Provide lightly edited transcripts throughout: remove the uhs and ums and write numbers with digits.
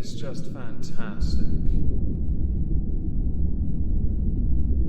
is just fantastic.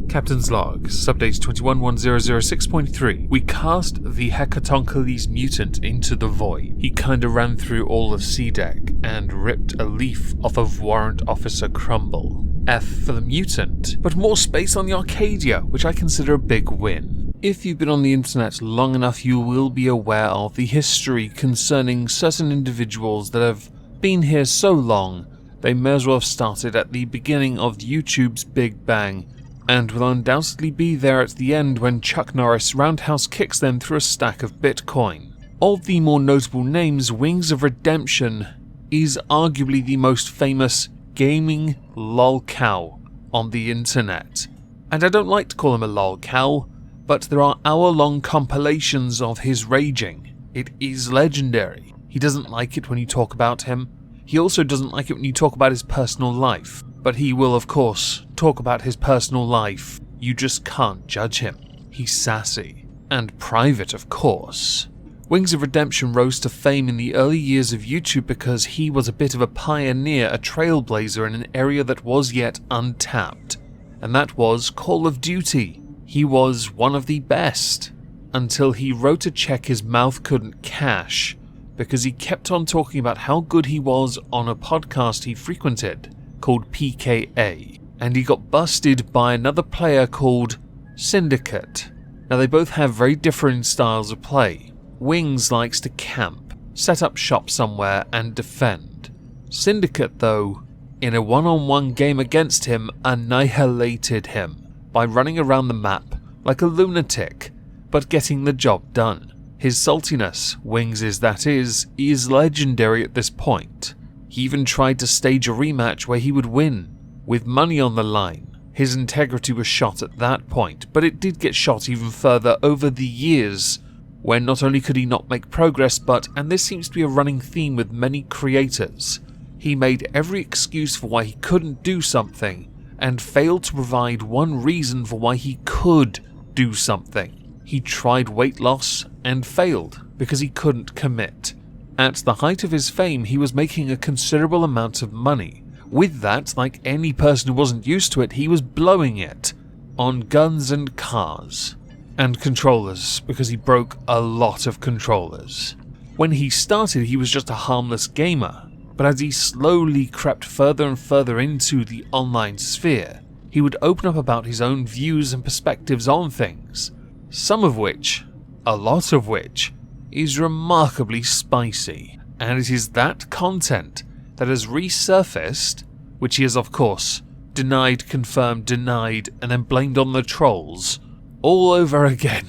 Captain's Log, Subdate 211006.3. We cast the Hecatoncheles mutant into the void. He kinda ran through all of C-Deck and ripped a leaf off of Warrant Officer Crumble. F for the mutant, but more space on the Arcadia, which I consider a big win. If you've been on the internet long enough, you will be aware of the history concerning certain individuals that have been here so long, they may as well have started at the beginning of YouTube's Big Bang, and will undoubtedly be there at the end when Chuck Norris roundhouse kicks them through a stack of Bitcoin. Of the more notable names, Wings of Redemption is arguably the most famous gaming lolcow on the internet. And I don't like to call him a lolcow, but there are hour-long compilations of his raging. It is legendary. He doesn't like it when you talk about him. He also doesn't like it when you talk about his personal life. But he will, of course, talk about his personal life. You just can't judge him. He's sassy. And private, of course. Wings of Redemption rose to fame in the early years of YouTube because he was a bit of a pioneer, a trailblazer in an area that was yet untapped. And that was Call of Duty. He was one of the best. Until he wrote a check his mouth couldn't cash, because he kept on talking about how good he was on a podcast he frequented called PKA, and he got busted by another player called Syndicate. Now they both have very different styles of play. Wings likes to camp, set up shop somewhere and defend. Syndicate, though, in a one-on-one game against him, annihilated him by running around the map like a lunatic, but getting the job done. His saltiness, Wings is legendary at this point. He even tried to stage a rematch where he would win, with money on the line. His integrity was shot at that point, but it did get shot even further over the years, when not only could he not make progress, but, and this seems to be a running theme with many creators, he made every excuse for why he couldn't do something, and failed to provide one reason for why he could do something. He tried weight loss and failed because he couldn't commit. At the height of his fame, he was making a considerable amount of money. With that, like any person who wasn't used to it, he was blowing it on guns and cars. And controllers, because he broke a lot of controllers. When he started, he was just a harmless gamer, but as he slowly crept further and further into the online sphere, he would open up about his own views and perspectives on things, some of which, a lot of which, is remarkably spicy, and it is that content that has resurfaced, which he has of course denied, confirmed, denied, and then blamed on the trolls all over again.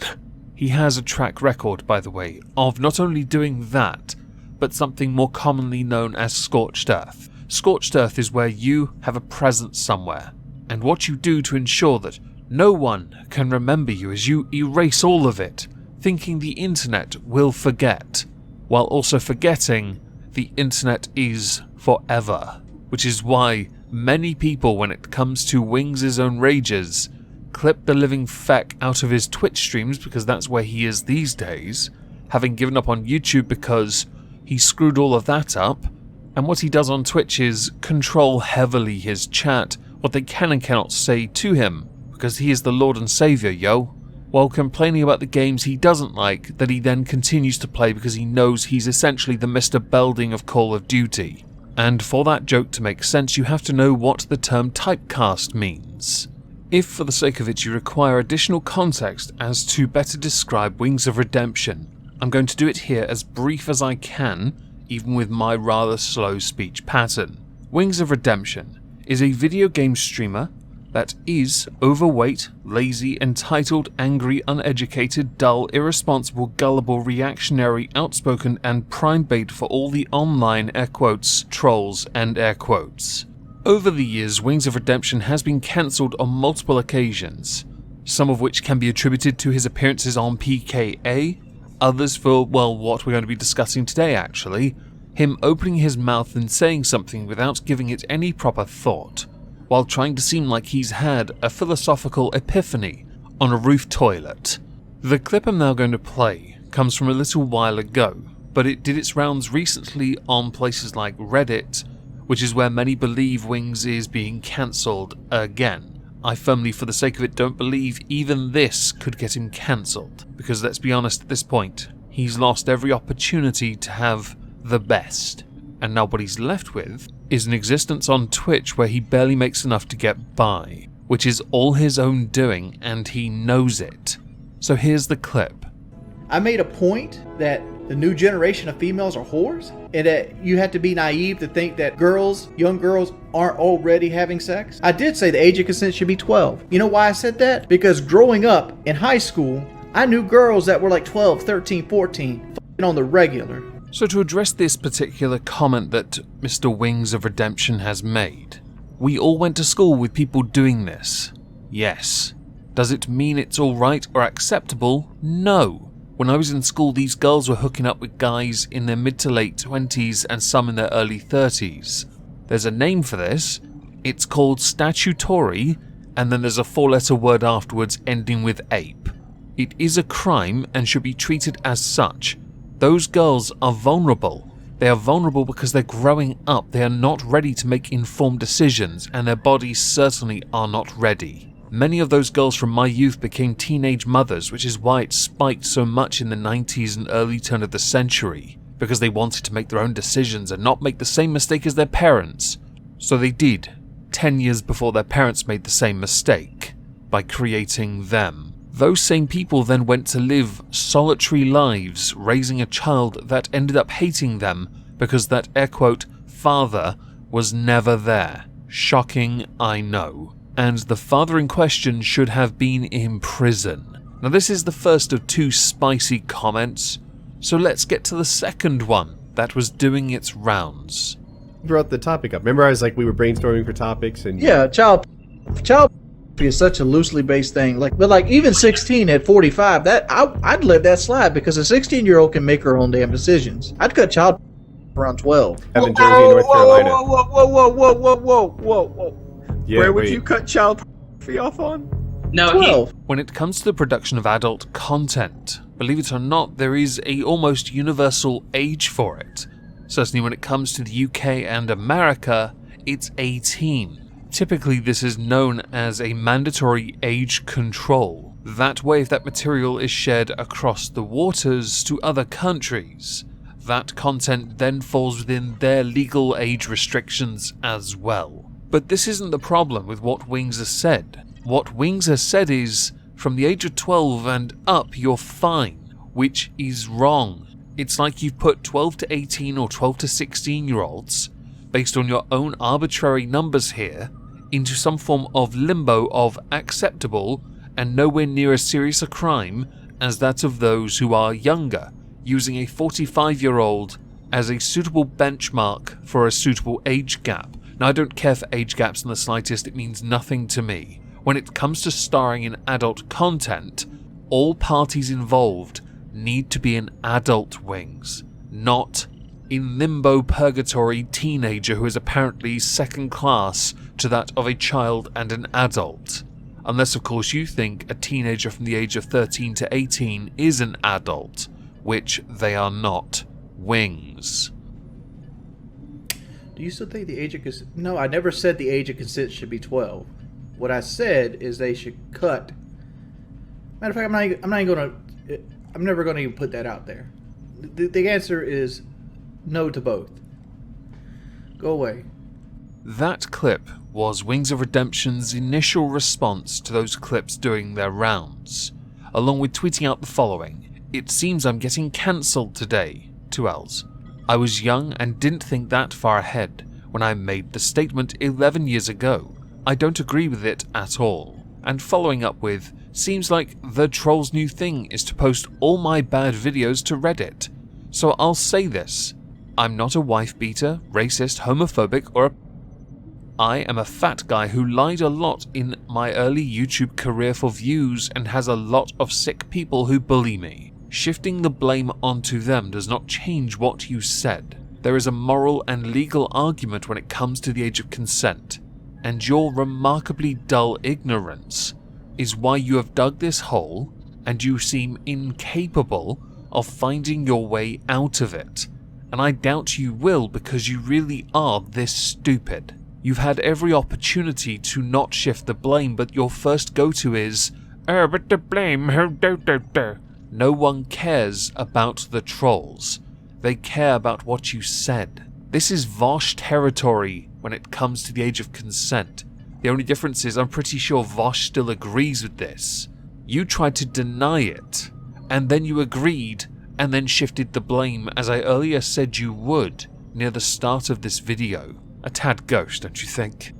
He has a track record, by the way, of not only doing that, but something more commonly known as Scorched Earth. Scorched Earth is where you have a presence somewhere, and what you do to ensure that no one can remember you is you erase all of it, thinking the internet will forget, while also forgetting the internet is forever. Which is why many people, when it comes to Wings' own rages, clip the living feck out of his Twitch streams, because that's where he is these days, having given up on YouTube because he screwed all of that up, and what he does on Twitch is control heavily his chat, what they can and cannot say to him, because he is the Lord and Saviour, yo. While complaining about the games he doesn't like that he then continues to play because he knows he's essentially the Mr. Belding of Call of Duty. And for that joke to make sense, you have to know what the term typecast means. If for the sake of it you require additional context as to better describe Wings of Redemption, I'm going to do it here as brief as I can, even with my rather slow speech pattern. Wings of Redemption is a video game streamer that is overweight, lazy, entitled, angry, uneducated, dull, irresponsible, gullible, reactionary, outspoken, and prime bait for all the online air quotes trolls and air quotes. Over the years, Wings of Redemption has been cancelled on multiple occasions, some of which can be attributed to his appearances on PKA, others for, well, what we're going to be discussing today actually, him opening his mouth and saying something without giving it any proper thought, while trying to seem like he's had a philosophical epiphany on a roof toilet. The clip I'm now going to play comes from a little while ago, but it did its rounds recently on places like Reddit, which is where many believe Wings is being cancelled again. I firmly, for the sake of it, don't believe even this could get him cancelled, because let's be honest at this point, he's lost every opportunity to have the best. And now what he's left with is an existence on Twitch where he barely makes enough to get by, which is all his own doing, and he knows it. So here's the clip. I made a point that the new generation of females are whores, and that you have to be naive to think that girls, young girls, aren't already having sex. I did say the age of consent should be 12. You know why I said that? Because growing up in high school, I knew girls that were like 12, 13, 14, on the regular. So to address this particular comment that Mr. Wings of Redemption has made, we all went to school with people doing this. Yes. Does it mean it's alright or acceptable? No. When I was in school, these girls were hooking up with guys in their mid to late 20s and some in their early 30s. There's a name for this. It's called statutory, and then there's a 4-letter word afterwards ending with ape. It is a crime and should be treated as such. Those girls are vulnerable. They are vulnerable because they're growing up. They are not ready to make informed decisions, and their bodies certainly are not ready. Many of those girls from my youth became teenage mothers, which is why it spiked so much in the 90s and early turn of the century, because they wanted to make their own decisions and not make the same mistake as their parents. So they did, 10 years before their parents made the same mistake, by creating them. Those same people then went to live solitary lives, raising a child that ended up hating them because that air quote father was never there. Shocking, I know. And the father in question should have been in prison. Now this is the first of 2 spicy comments, so let's get to the second one that was doing its rounds. Brought the topic up. Remember I was like, we were brainstorming for topics and... Yeah, child is such a loosely based thing. But even 16 at 45, that I'd let that slide because a 16-year-old can make her own damn decisions. I'd cut child around 12. Jersey, North Carolina. Whoa. Yeah, where would you cut child pornography off on? No, 12. When it comes to the production of adult content, believe it or not, there is a almost universal age for it. Certainly when it comes to the UK and America, it's 18. Typically this is known as a mandatory age control. That way, if that material is shared across the waters to other countries, that content then falls within their legal age restrictions as well. But this isn't the problem with what Wings has said. What Wings has said is, from the age of 12 and up, you're fine, which is wrong. It's like you've put 12 to 18 or 12 to 16-year-olds, based on your own arbitrary numbers here, into some form of limbo of acceptable and nowhere near as serious a crime as that of those who are younger, using a 45-year-old as a suitable benchmark for a suitable age gap. Now, I don't care for age gaps in the slightest, it means nothing to me. When it comes to starring in adult content, all parties involved need to be an adult, Wings, not in limbo purgatory teenager who is apparently second class to that of a child and an adult. Unless, of course, you think a teenager from the age of 13 to 18 is an adult, which they are not. Wings. Do you still think the age of consent? No, I never said the age of consent should be 12. What I said is they should cut. Matter of fact, I'm never going to even put that out there. The answer is no to both. Go away. That clip was Wings of Redemption's initial response to those clips doing their rounds, along with tweeting out the following: "It seems I'm getting cancelled today. 2 L's. I was young and didn't think that far ahead when I made the statement 11 years ago. I don't agree with it at all." And following up with, "Seems like the troll's new thing is to post all my bad videos to Reddit. So I'll say this. I'm not a wife beater, racist, homophobic, or I am a fat guy who lied a lot in my early YouTube career for views and has a lot of sick people who bully me. Shifting the blame onto them does not change what you said. There is a moral and legal argument when it comes to the age of consent, and your remarkably dull ignorance is why you have dug this hole and you seem incapable of finding your way out of it. and I doubt you will because you really are this stupid. You've had every opportunity to not shift the blame, but your first go-to is, but the blame, No one cares about the trolls. They care about what you said. This is Vosh territory when it comes to the age of consent. The only difference is I'm pretty sure Vosh still agrees with this. You tried to deny it, and then you agreed, and then shifted the blame as I earlier said you would near the start of this video. A tad gauche, don't you think?